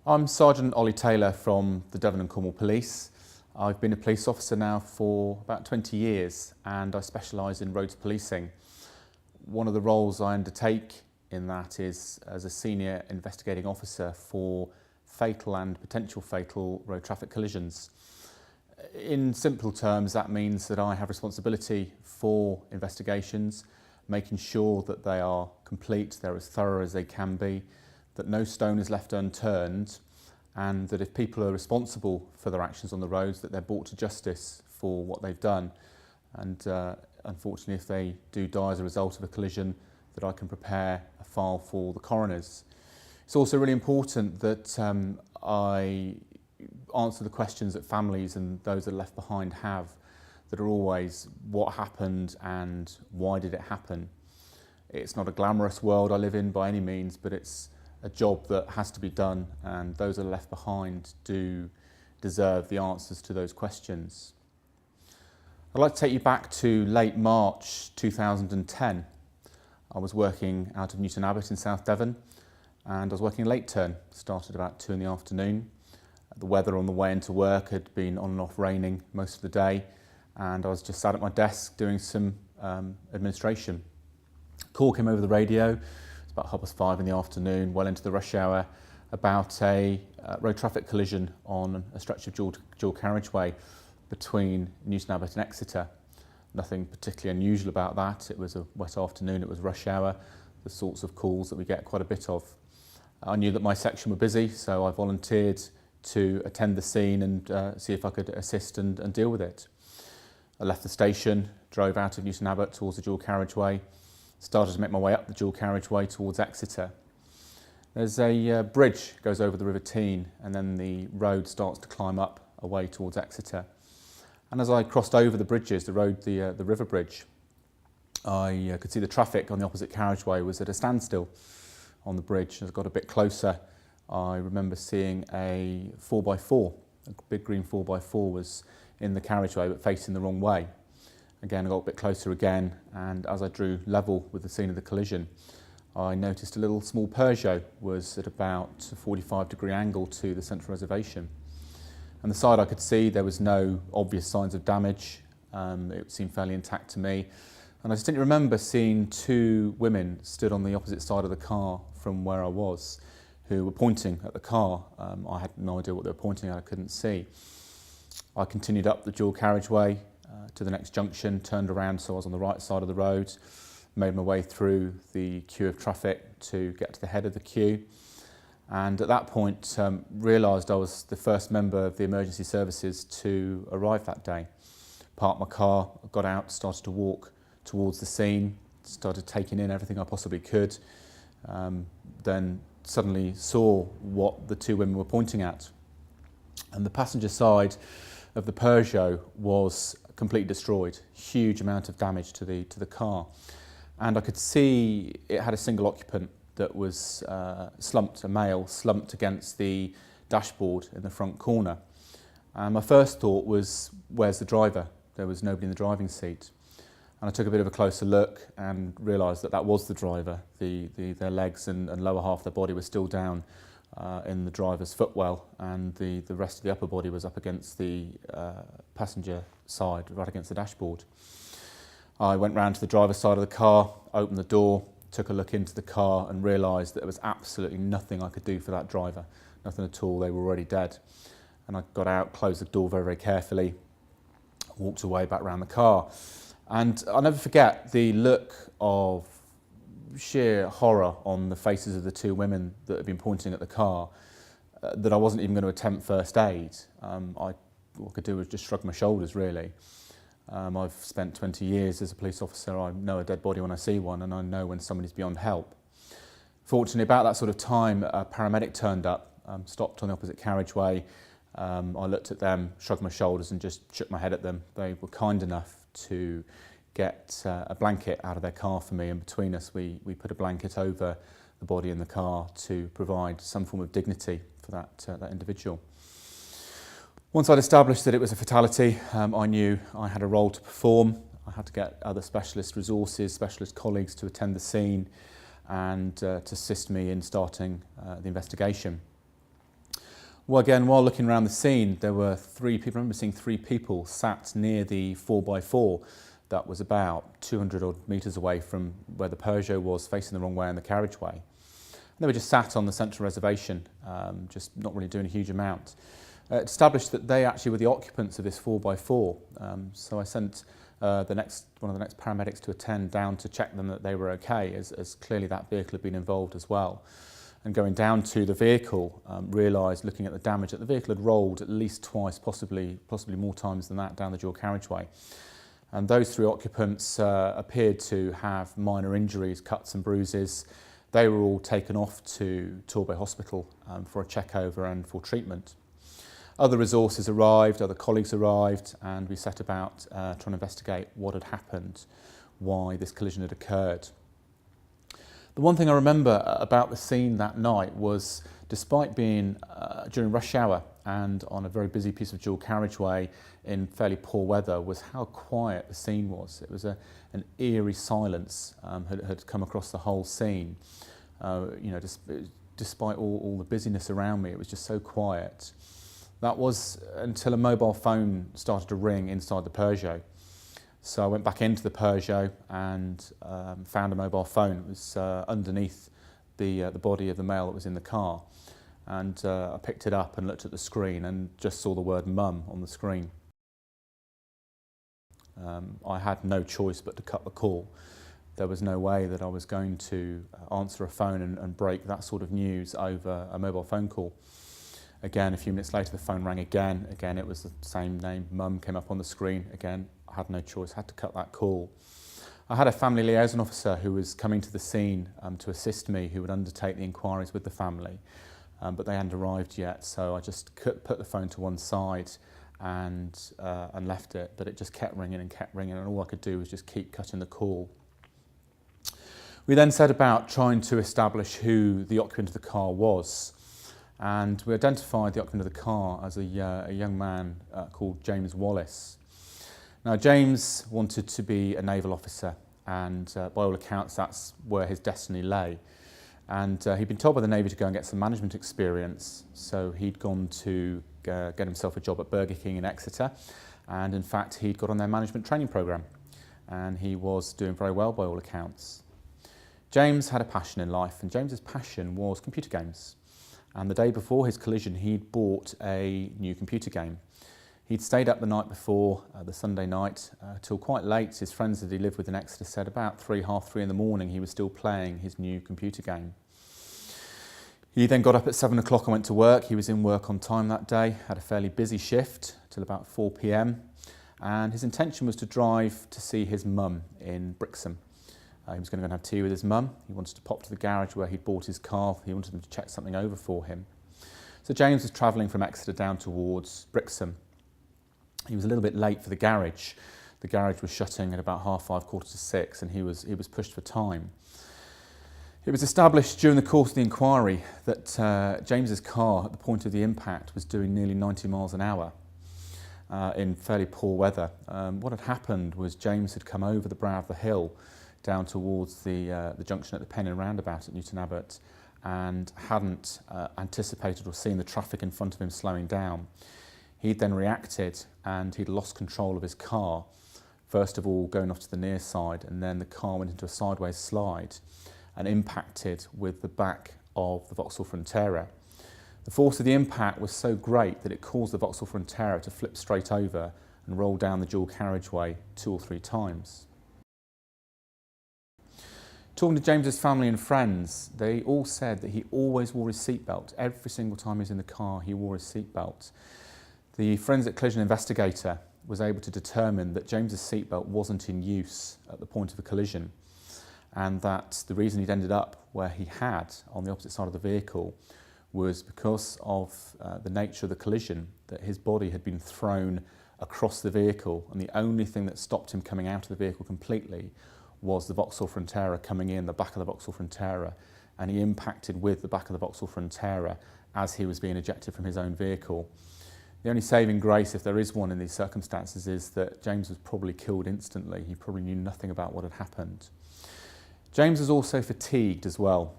I'm Sergeant Olly Taylor from the Devon and Cornwall Police. I've been a police officer now for about 20 years and I specialise in roads policing. One of the roles I undertake in that is as a senior investigating officer for fatal and potential fatal road traffic collisions. In simple terms, that means that I have responsibility for investigations, making sure that they are complete, they're as thorough as they can be, that no stone is left unturned, and that if people are responsible for their actions on the roads, that they're brought to justice for what they've done. And unfortunately, if they do die as a result of a collision, that I can prepare a file for the coroners. It's also really important that I answer the questions that families and those that are left behind have, that are always what happened and why did it happen. It's not a glamorous world I live in by any means, but it's a job that has to be done, and those that are left behind do deserve the answers to those questions. I'd like to take you back to late March 2010. I was working out of Newton Abbot in South Devon, and I was working late turn, started about 2 in the afternoon. The weather on the way into work had been on and off raining most of the day, and I was just sat at my desk doing some administration. A call came over the radio. It's about 5:30 in the afternoon, well into the rush hour, about a road traffic collision on a stretch of dual carriageway between Newton Abbot and Exeter. Nothing particularly unusual about that. It was a wet afternoon, it was rush hour, the sorts of calls that we get quite a bit of. I knew that my section were busy, so I volunteered to attend the scene and see if I could assist and deal with it. I left the station, drove out of Newton Abbot towards the dual carriageway, started to make my way up the dual carriageway towards Exeter. There's a bridge goes over the River Teign, and then the road starts to climb up away towards Exeter. And as I crossed over the bridges, the river bridge, I could see the traffic on the opposite carriageway was at a standstill on the bridge. As I got a bit closer, I remember seeing a 4x4, a big green 4x4 was in the carriageway but facing the wrong way. Again, I got a bit closer again, and as I drew level with the scene of the collision, I noticed a little small Peugeot was at about a 45-degree angle to the central reservation. And the side I could see, there was no obvious signs of damage. It seemed fairly intact to me. And I distinctly remember seeing 2 women stood on the opposite side of the car from where I was, who were pointing at the car. I had no idea what they were pointing at, I couldn't see. I continued up the dual carriageway to the next junction, turned around so I was on the right side of the road, made my way through the queue of traffic to get to the head of the queue. And at that point, realised I was the first member of the emergency services to arrive that day. Parked my car, got out, started to walk towards the scene, started taking in everything I possibly could, then suddenly saw what the 2 women were pointing at. And the passenger side of the Peugeot was completely destroyed, huge amount of damage to the car. And I could see it had a single occupant that was slumped, a male, slumped against the dashboard in the front corner. And my first thought was, where's the driver? There was nobody in the driving seat. And I took a bit of a closer look and realised that that was the driver. Their legs and lower half of their body were still down in the driver's footwell, and the rest of the upper body was up against the passenger side, right against the dashboard. I went round to the driver's side of the car, opened the door, took a look into the car and realised that there was absolutely nothing I could do for that driver, nothing at all, they were already dead. And I got out, closed the door very, very carefully, walked away back round the car. And I'll never forget the look of sheer horror on the faces of the 2 women that had been pointing at the car, that I wasn't even going to attempt first aid. What I could do was just shrug my shoulders, really. I've spent 20 years as a police officer. I know a dead body when I see one, and I know when somebody's beyond help. Fortunately, about that sort of time, a paramedic turned up, stopped on the opposite carriageway. I looked at them, shrugged my shoulders and just shook my head at them. They were kind enough to get a blanket out of their car for me, and between us we put a blanket over the body in the car to provide some form of dignity for that individual. Once I'd established that it was a fatality, I knew I had a role to perform. I had to get other specialist resources, specialist colleagues to attend the scene and to assist me in starting the investigation. Well, again, while looking around the scene, there were 3 people. I remember seeing 3 people sat near the 4x4 that was about 200 odd metres away from where the Peugeot was, facing the wrong way in the carriageway. And they were just sat on the central reservation, just not really doing a huge amount. It established that they actually were the occupants of this 4x4. So I sent one of the next paramedics to attend down to check them that they were okay, as clearly that vehicle had been involved as well. And going down to the vehicle, realised, looking at the damage, that the vehicle had rolled at least twice, possibly more times than that, down the dual carriageway. And those 3 occupants appeared to have minor injuries, cuts and bruises. They were all taken off to Torbay Hospital for a check-over and for treatment. Other resources arrived, other colleagues arrived, and we set about trying to investigate what had happened, why this collision had occurred. The one thing I remember about the scene that night was, despite being during rush hour and on a very busy piece of dual carriageway in fairly poor weather, was how quiet the scene was. It was an eerie silence had come across the whole scene. Despite all the busyness around me, it was just so quiet. That was until a mobile phone started to ring inside the Peugeot. So I went back into the Peugeot and found a mobile phone. It was underneath the body of the male that was in the car. And I picked it up and looked at the screen and just saw the word mum on the screen. I had no choice but to cut the call. There was no way that I was going to answer a phone and break that sort of news over a mobile phone call. Again, a few minutes later, the phone rang again. Again, it was the same name. Mum came up on the screen. Again, I had no choice, had to cut that call. I had a family liaison officer who was coming to the scene to assist me, who would undertake the inquiries with the family, but they hadn't arrived yet. So I just put the phone to one side and left it, but it just kept ringing, and all I could do was just keep cutting the call. We then set about trying to establish who the occupant of the car was. And we identified the occupant of the car as a young man called James Wallace. Now, James wanted to be a naval officer, and by all accounts that's where his destiny lay. And he'd been told by the Navy to go and get some management experience, so he'd gone to get himself a job at Burger King in Exeter, and in fact he'd got on their management training programme, and he was doing very well by all accounts. James had a passion in life, and James's passion was computer games. And the day before his collision, he'd bought a new computer game. He'd stayed up the night before, the Sunday night, till quite late. His friends that he lived with in Exeter said about half 3 in the morning he was still playing his new computer game. He then got up at 7 o'clock and went to work. He was in work on time that day, had a fairly busy shift till about 4 p.m. And his intention was to drive to see his mum in Brixham. He was going to go and have tea with his mum. He wanted to pop to the garage where he'd bought his car. He wanted them to check something over for him. So James was travelling from Exeter down towards Brixham. He was a little bit late for the garage. The garage was shutting at about 5:30, 5:45, and he was pushed for time. It was established during the course of the inquiry that James's car at the point of the impact was doing nearly 90 miles an hour in fairly poor weather. What had happened was James had come over the brow of the hill down towards the junction at the Penny roundabout at Newton Abbot, and hadn't anticipated or seen the traffic in front of him slowing down. He'd then reacted and he'd lost control of his car, first of all going off to the near side, and then the car went into a sideways slide and impacted with the back of the Vauxhall Frontera. The force of the impact was so great that it caused the Vauxhall Frontera to flip straight over and roll down the dual carriageway 2 or 3 times. Talking to James's family and friends, they all said that he always wore his seatbelt. Every single time he was in the car, he wore his seatbelt. The forensic collision investigator was able to determine that James's seatbelt wasn't in use at the point of the collision, and that the reason he'd ended up where he had, on the opposite side of the vehicle, was because of the nature of the collision, that his body had been thrown across the vehicle, and the only thing that stopped him coming out of the vehicle completely was the Vauxhall Frontera coming in, the back of the Vauxhall Frontera, and he impacted with the back of the Vauxhall Frontera as he was being ejected from his own vehicle. The only saving grace, if there is one in these circumstances, is that James was probably killed instantly. He probably knew nothing about what had happened. James was also fatigued as well.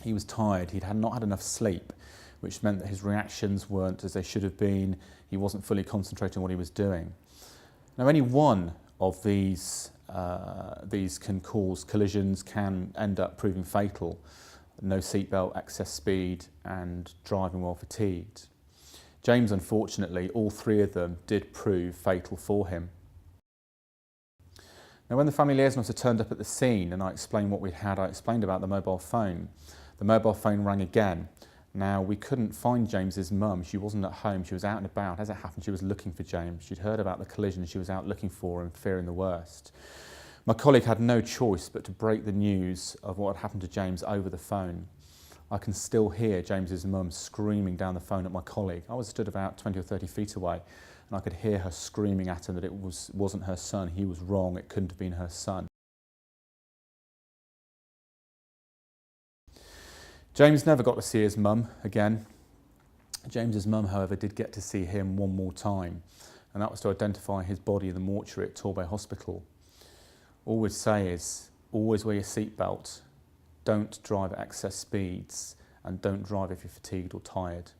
He was tired. He'd not had enough sleep. which meant that his reactions weren't as they should have been. He wasn't fully concentrating on what he was doing. Now, any one of these can cause collisions, can end up proving fatal. No seatbelt, excess speed, and driving while fatigued. James, unfortunately, all three of them did prove fatal for him. Now, when the family liaison officer turned up at the scene and I explained what we had, I explained about the mobile phone. The mobile phone rang again. Now, we couldn't find James's mum. She wasn't at home. She was out and about. As it happened, she was looking for James. She'd heard about the collision. She was out looking for him, fearing the worst. My colleague had no choice but to break the news of what had happened to James over the phone. I can still hear James's mum screaming down the phone at my colleague. I was stood about 20 or 30 feet away, and I could hear her screaming at him that it wasn't her son. He was wrong. It couldn't have been her son. James never got to see his mum again. James's mum, however, did get to see him one more time, and that was to identify his body in the mortuary at Torbay Hospital. All we'd say is, always wear your seatbelt, don't drive at excess speeds, and don't drive if you're fatigued or tired.